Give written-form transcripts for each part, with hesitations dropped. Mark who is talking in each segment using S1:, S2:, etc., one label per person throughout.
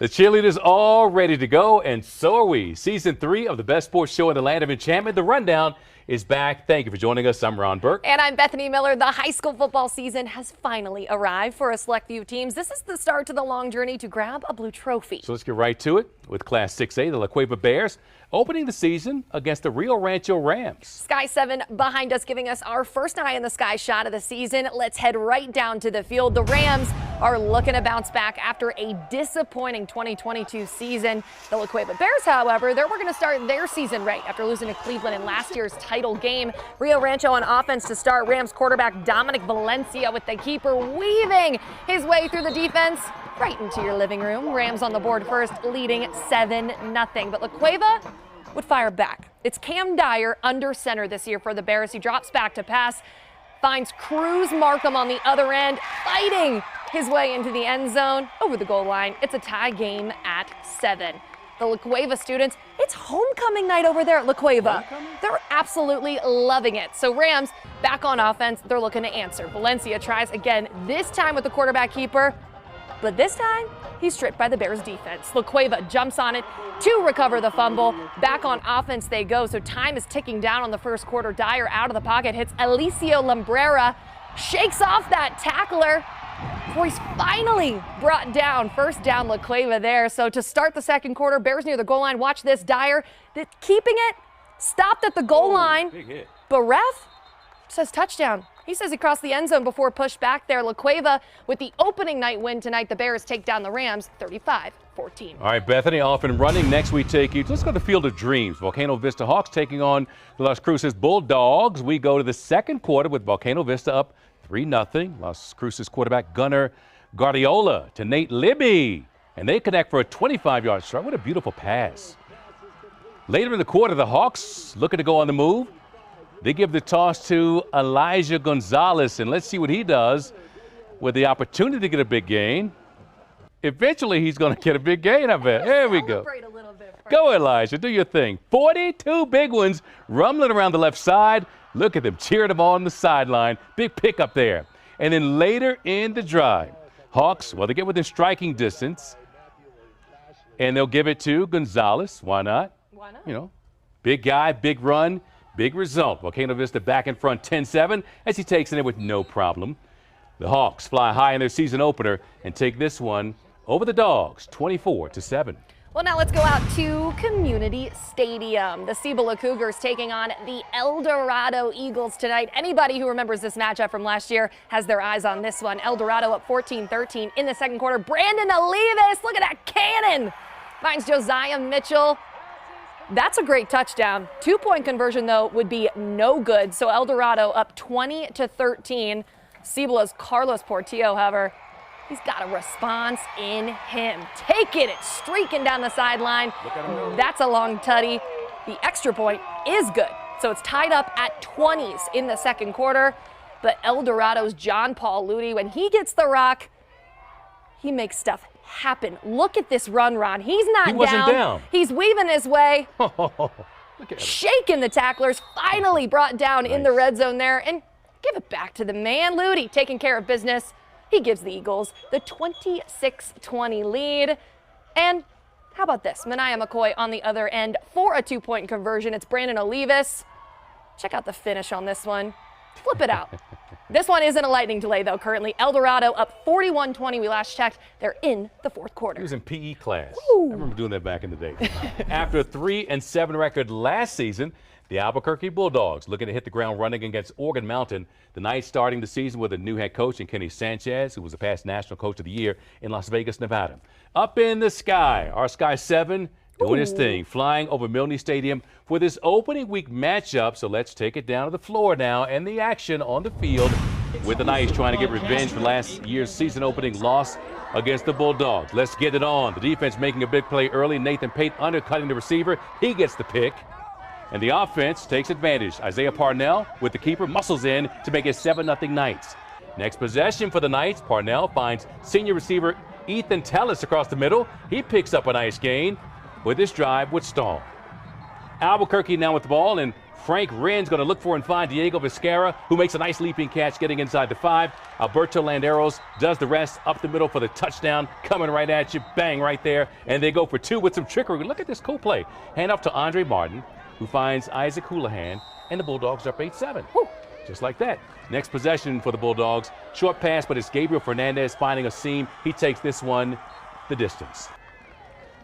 S1: The cheerleaders all ready to go, and so are we. Season 3 of the best sports show in the land of enchantment, The Rundown, is back. Thank you for joining us. I'm Ron Burke.
S2: And I'm Bethany Miller. The high school football season has finally arrived for a select few teams. This is the start to the long journey to grab a blue trophy.
S1: So let's get right to it with Class 6A, the CUEVA Bears, opening the season against the Rio Rancho Rams.
S2: Sky 7 behind us, giving us our first eye in the sky shot of the season. Let's head right down to the field. The Rams are looking to bounce back after a disappointing 2022 season. The CUEVA Bears, however, they're going to start their season right after losing to Cleveland in last year's title game. Rio Rancho on offense to start. Rams quarterback Dominic Valencia with the keeper weaving his way through the defense right into your living room. Rams on the board first, leading 7-0. But CUEVA would fire back. It's Cam Dyer under center this year for the Bears. He drops back to pass, finds Cruz Markham on the other end, fighting his way into the end zone, over the goal line. It's a tie game at 7. The CUEVA students, it's homecoming night over there at CUEVA. They're absolutely loving it. So Rams back on offense, they're looking to answer. Valencia tries again, this time with the quarterback keeper, but this time he's stripped by the Bears defense. CUEVA jumps on it to recover the fumble. Back on offense they go, so time is ticking down on the first quarter. Dyer out of the pocket, hits Alicio Lambrera, shakes off that tackler. He's finally brought down. First down, CUEVA there. So to start the second quarter, Bears near the goal line. Watch this, Dyer keeping it, stopped at the goal line,
S1: big hit.
S2: But ref says touchdown. He says he crossed the end zone before pushed back there. CUEVA with the opening night win tonight. The Bears take down the Rams 35-14.
S1: All right, Bethany, off and running. Next we take you, let's go to the Field of Dreams. Volcano Vista Hawks taking on the Las Cruces Bulldogs. We go to the second quarter with Volcano Vista up 3-0. Las Cruces quarterback Gunnar Guardiola to Nate Libby. And they connect for a 25-yard strike. What a beautiful pass. Later in the quarter, the Hawks looking to go on the move. They give the toss to Elijah Gonzalez, and let's see what he does with the opportunity to get a big gain. Eventually, he's going to get a big gain, I bet. There we go. Go, Elijah. Do your thing. 42 big ones rumbling around the left side. Look at them cheering them on the sideline. Big pickup there. And then later in the drive, Hawks, well, they get within striking distance, and they'll give it to Gonzalez. Why not?
S2: Why not?
S1: You know, big guy, big run. Big result. Volcano Vista back in front 10-7 as he takes it in with no problem. The Hawks fly high in their season opener and take this one over the Dogs 24-7.
S2: Well, now let's go out to Community Stadium. The CIBOLA Cougars taking on the Eldorado Eagles tonight. Anybody who remembers this matchup from last year has their eyes on this one. Eldorado up 14-13 in the second quarter. Brandon Olives, look at that cannon! Finds Josiah Mitchell. That's a great touchdown. 2-point conversion, though, would be no good. So Eldorado up 20-13. CIBOLA's Carlos Portillo, however, he's got a response in him. Taking it, streaking down the sideline. That's a long tutty. The extra point is good. So it's tied up at 20s in the second quarter. But Eldorado's John Paul Ludi, when he gets the rock, he makes stuff happen. Look at this run, Ron. He's not
S1: He wasn't down.
S2: He's weaving his way,
S1: Look at him.
S2: shaking the tacklers, finally brought down in the red zone there, and give it back to the man. Ludi taking care of business. He gives the Eagles the 26-20 lead. And how about this? Mania McCoy on the other end for a 2-point conversion. It's Brandon Olives. Check out the finish on this one. Flip it out. This one isn't a lightning delay, though, currently. Eldorado up 41-20. We last checked. They're in the fourth quarter.
S1: He was in PE class.
S2: Woo.
S1: I remember doing that back in the day. After a 3-7 record last season, the Albuquerque Bulldogs looking to hit the ground running against Organ Mountain. The Knights starting the season with a new head coach in Kenny Sanchez, who was a past National Coach of the Year in Las Vegas, Nevada. Up in the sky, our Sky 7 doing his thing, flying over Milne Stadium for this opening week matchup. So let's take it down to the floor now and the action on the field with the Knights trying to get revenge for last year's season opening loss against the Bulldogs. Let's get it on. The defense making a big play early. Nathan Pate undercutting the receiver. He gets the pick. And the offense takes advantage. Isaiah Parnell with the keeper muscles in to make it 7-0 Knights. Next possession for the Knights. Parnell finds senior receiver Ethan Tellis across the middle. He picks up a nice gain. With this drive would stall. Albuquerque now with the ball, and Frank Wren's going to look for and find Diego Vizcarra, who makes a nice leaping catch getting inside the 5. Alberto Landeros does the rest up the middle for the touchdown, coming right at you, bang, right there. And they go for 2 with some trickery. Look at this cool play. Hand off to Andre Martin, who finds Isaac Houlihan, and the Bulldogs are up 8-7. Just like that. Next possession for the Bulldogs. Short pass, but it's Gabriel Fernandez finding a seam. He takes this one the distance.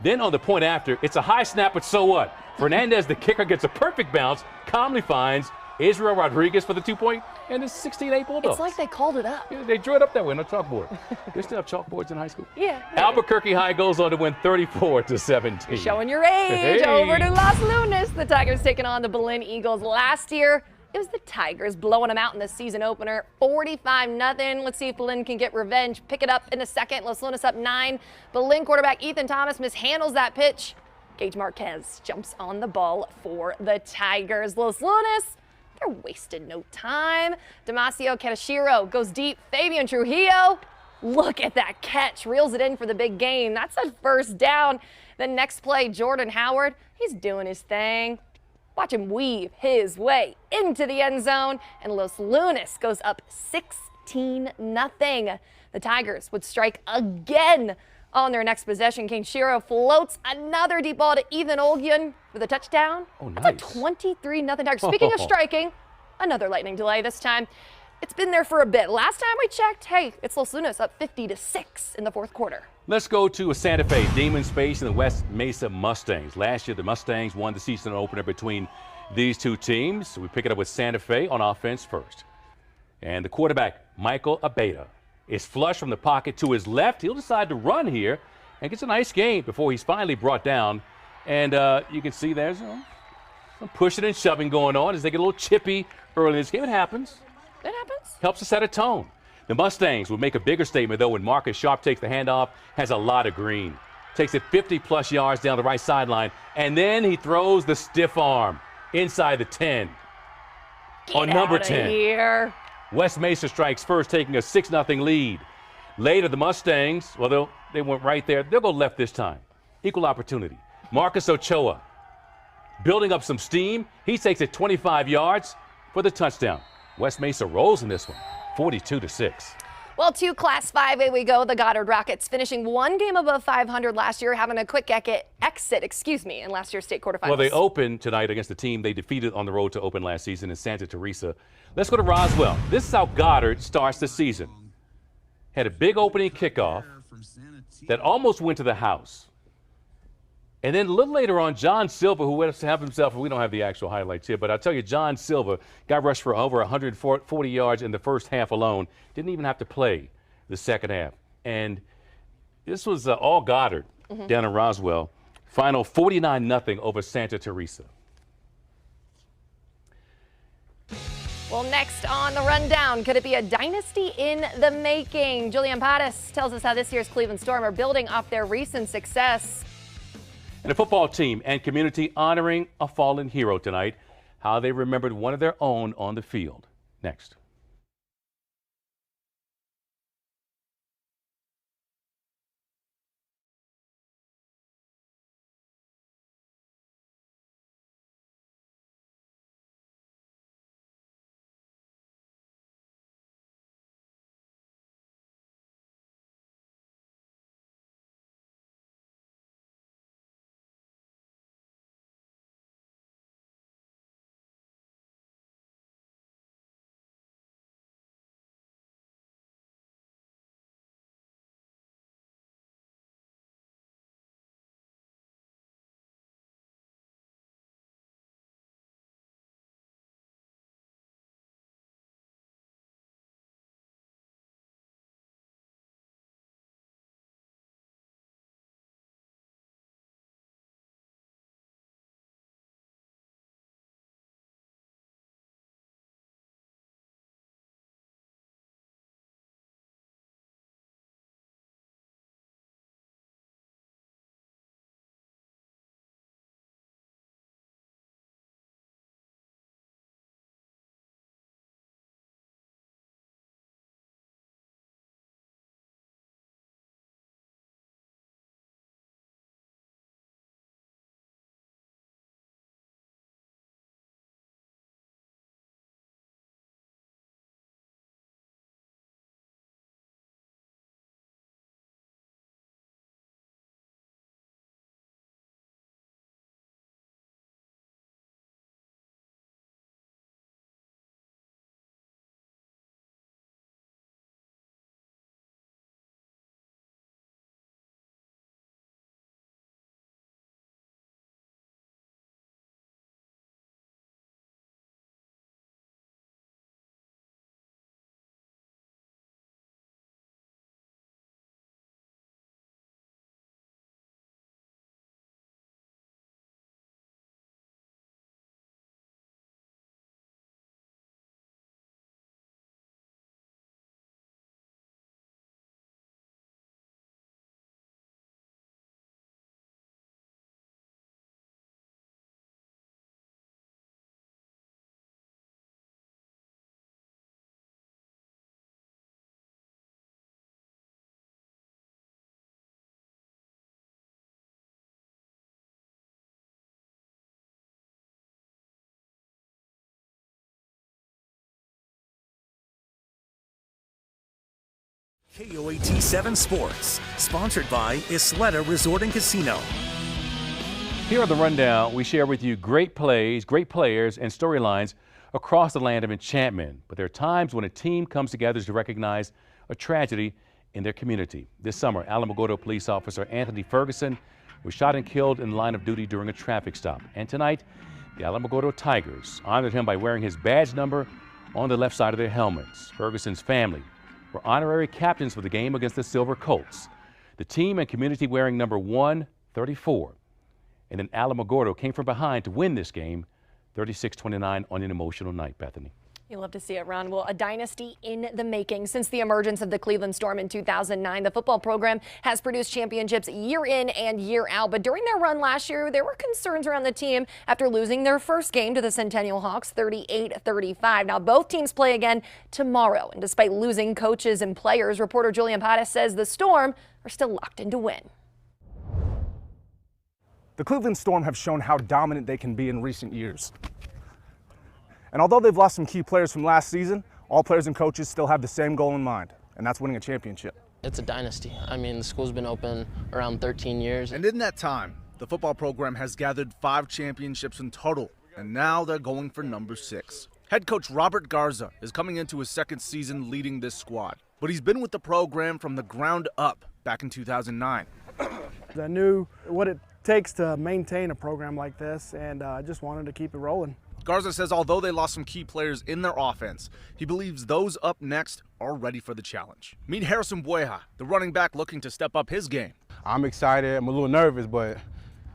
S1: Then on the point after, it's a high snap, but so what? Fernandez, the kicker, gets a perfect bounce, calmly finds Israel Rodriguez for the 2-point, and it's 16-8 Bulldogs.
S2: It's like they called it up.
S1: Yeah, they drew it up that way on a chalkboard. They still have chalkboards in high school.
S2: Yeah.
S1: Albuquerque High goes on to win 34-17.
S2: You're showing your age. Over to Los Lunas. The Tigers taking on the BELEN Eagles. Last year, it was the Tigers blowing them out in the season opener, 45-0. Let's see if BELEN can get revenge. Pick it up in the second. Los Lunas up 9. BELEN quarterback Ethan Thomas mishandles that pitch. Gage Marquez jumps on the ball for the Tigers. Los Lunas, they're wasting no time. Damasio Katashiro goes deep. Fabian Trujillo, look at that catch. Reels it in for the big gain. That's a first down. The next play, Jordan Howard, he's doing his thing. Watch him weave his way into the end zone, and Los Lunas goes up 16-0. The Tigers would strike again on their next possession. Kenshiro floats another deep ball to Ethan Olguin for the touchdown.
S1: Oh, nice.
S2: That's a 23-0 Tigers. Speaking of striking, another lightning delay this time. It's been there for a bit. Last time we checked, hey, it's Los Lunas up 50-6 in the fourth quarter.
S1: Let's go to a Santa Fe Demons facing the West Mesa Mustangs. Last year, the Mustangs won the season opener between these two teams. So we pick it up with Santa Fe on offense first. And the quarterback, Michael Abeda, is flush from the pocket to his left. He'll decide to run here and gets a nice gain before he's finally brought down. And you can see there's some pushing and shoving going on as they get a little chippy early in this game. It happens.
S2: It happens.
S1: Helps to set a tone. The Mustangs will make a bigger statement, though, when Marcus Sharp takes the handoff, has a lot of green. Takes it 50-plus yards down the right sideline, and then he throws the stiff arm inside the 10 on number 10.
S2: Here.
S1: West Mesa strikes first, taking a 6-0 lead. Later, the Mustangs, well, they went right there. They'll go left this time. Equal opportunity. Marcus Ochoa building up some steam. He takes it 25 yards for the touchdown. West Mesa rolls in this one, 42-6.
S2: Well, to Class 5A we go. The Goddard Rockets finishing one game above 500 last year, having a quick exit in last year's state quarterfinals.
S1: Well, they opened tonight against the team they defeated on the road to open last season in Santa Teresa. Let's go to Roswell. This is how Goddard starts the season. Had a big opening kickoff that almost went to the house. And then a little later on, John Silva, who went to have himself, we don't have the actual highlights here, but I'll tell you, John Silva got rushed for over 140 yards in the first half alone. Didn't even have to play the second half. And this was all Goddard down in Roswell. Final 49-0 over Santa Teresa.
S2: Well, next on the rundown, could it be a dynasty in the making? Julian Paris tells us how this year's Cleveland Storm are building off their recent success.
S1: And a football team and community honoring a fallen hero tonight. How they remembered one of their own on the field. Next.
S3: KOAT 7 Sports, sponsored by Isleta Resort and Casino.
S1: Here on the rundown, we share with you great plays, great players, and storylines across the land of enchantment. But there are times when a team comes together to recognize a tragedy in their community. This summer, Alamogordo police officer Anthony Ferguson was shot and killed in the line of duty during a traffic stop. And tonight, the Alamogordo Tigers honored him by wearing his badge number on the left side of their helmets. Ferguson's family were honorary captains for the game against the Silver Colts. The team and community wearing number 134. And then Alamogordo came from behind to win this game, 36-29 on an emotional night, Bethany.
S2: You love to see it, Ron. Well, a dynasty in the making. Since the emergence of the Cleveland Storm in 2009, the football program has produced championships year in and year out. But during their run last year, there were concerns around the team after losing their first game to the Centennial Hawks, 38-35. Now, both teams play again tomorrow. And despite losing coaches and players, reporter Julian says the Storm are still locked in to win.
S4: The Cleveland Storm have shown how dominant they can be in recent years. And although they've lost some key players from last season, all players and coaches still have the same goal in mind, and that's winning a championship.
S5: It's a dynasty. I mean, the school's been open around 13 years.
S6: And in that time, the football program has gathered 5 championships in total, and now they're going for number 6. Head coach Robert Garza is coming into his second season leading this squad, but he's been with the program from the ground up back in 2009.
S7: I knew what it takes to maintain a program like this, and I just wanted to keep it rolling.
S6: Garza says although they lost some key players in their offense, he believes those up next are ready for the challenge. Meet Harrison MBUEHA, the running back looking to step up his game.
S8: I'm excited. I'm a little nervous, but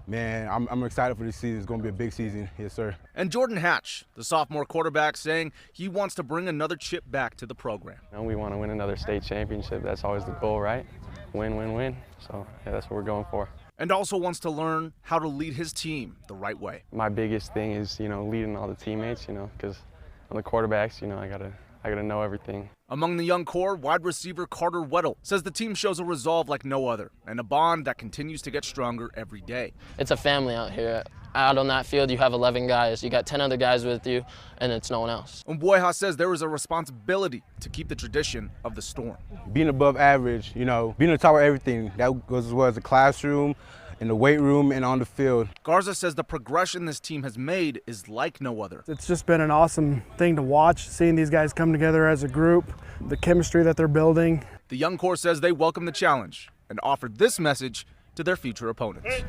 S8: man, I'm excited for this season. It's going to be a big season. Yes, sir.
S6: And Jordan Hatch, the sophomore quarterback, saying he wants to bring another chip back to the program.
S9: You know, we want to win another state championship. That's always the goal, right? Win, win, win. So yeah, that's what we're going for.
S6: And also wants to learn how to lead his team the right way.
S9: My biggest thing is, leading all the teammates, because on the quarterbacks, I gotta know everything.
S6: Among the young core, wide receiver Carter Weddle says the team shows a resolve like no other and a bond that continues to get stronger every day.
S5: It's a family out here. Out on that field, you have 11 guys. You got 10 other guys with you, and it's no one else.
S6: MBUEHA says there is a responsibility to keep the tradition of the Storm.
S8: Being above average, being on top of everything, that goes as well as the classroom, in the weight room, and on the field.
S6: Garza says the progression this team has made is like no other.
S7: It's just been an awesome thing to watch, seeing these guys come together as a group, the chemistry that they're building.
S6: The young core says they welcome the challenge and offered this message to their future opponents.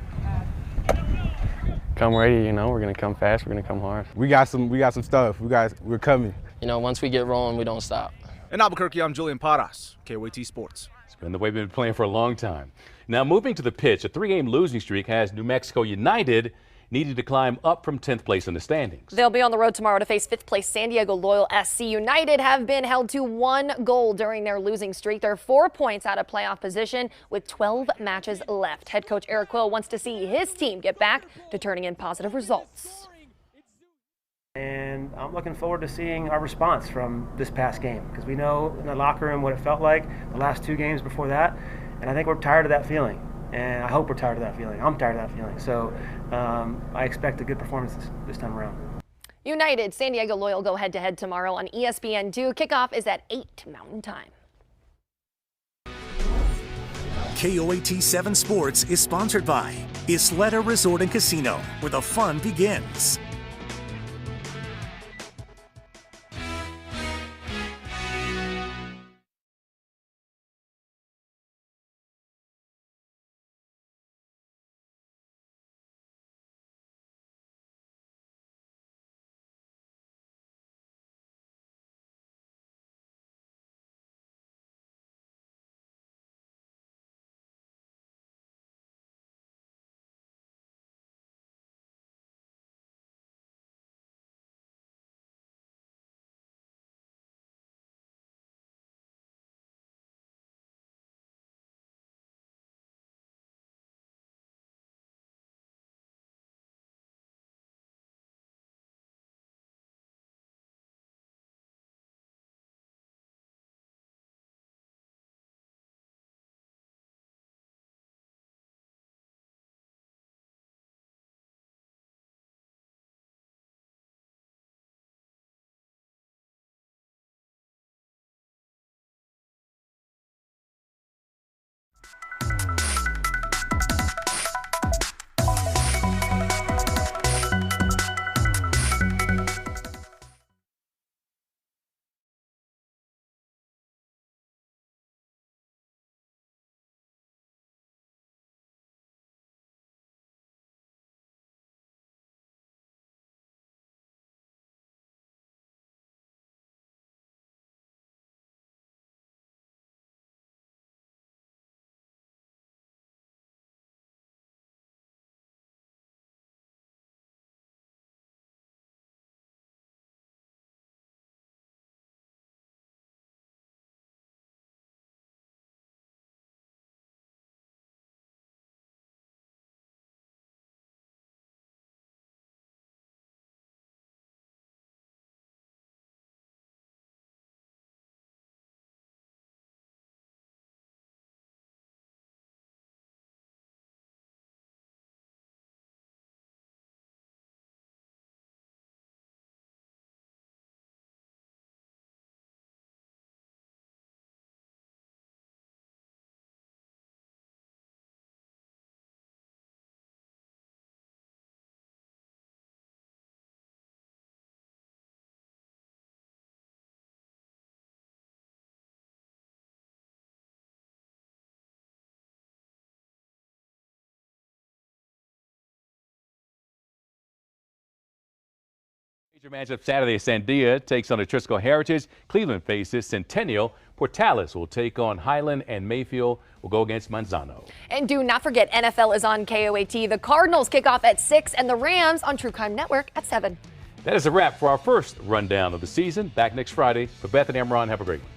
S9: Come ready, we're gonna come fast, we're gonna come hard.
S8: We got some stuff. We're coming.
S5: Once we get rolling, we don't stop.
S6: In Albuquerque, I'm Julian, KOAT Sports.
S1: It's been the way we've been playing for a long time. Now moving to the pitch, a 3-game losing streak has New Mexico United needed to climb up from 10th place in the standings.
S2: They'll be on the road tomorrow to face 5th place San Diego Loyal SC. United have been held to 1 goal during their losing streak. They're 4 points out of playoff position with 12 matches left. Head coach Eric Quill wants to see his team get back to turning in positive results.
S10: And I'm looking forward to seeing our response from this past game, because we know in the locker room what it felt like the last 2 games before that, and I think we're tired of that feeling. And I hope we're tired of that feeling. I'm tired of that feeling. So I expect a good performance this time around.
S2: United, San Diego Loyal go head-to-head tomorrow on ESPN2. Kickoff is at 8 Mountain Time.
S3: KOAT 7 Sports is sponsored by Isleta Resort and Casino, where the fun begins.
S1: Major matchup Saturday. Sandia takes on Atrisco Heritage. Cleveland faces Centennial. Portales will take on Highland, and Mayfield will go against Manzano.
S2: And do not forget, NFL is on KOAT. The Cardinals kick off at 6 and the Rams on True Crime Network at 7.
S1: That is a wrap for our first rundown of the season. Back next Friday. For Bethany, I'm Ron. Have a great one.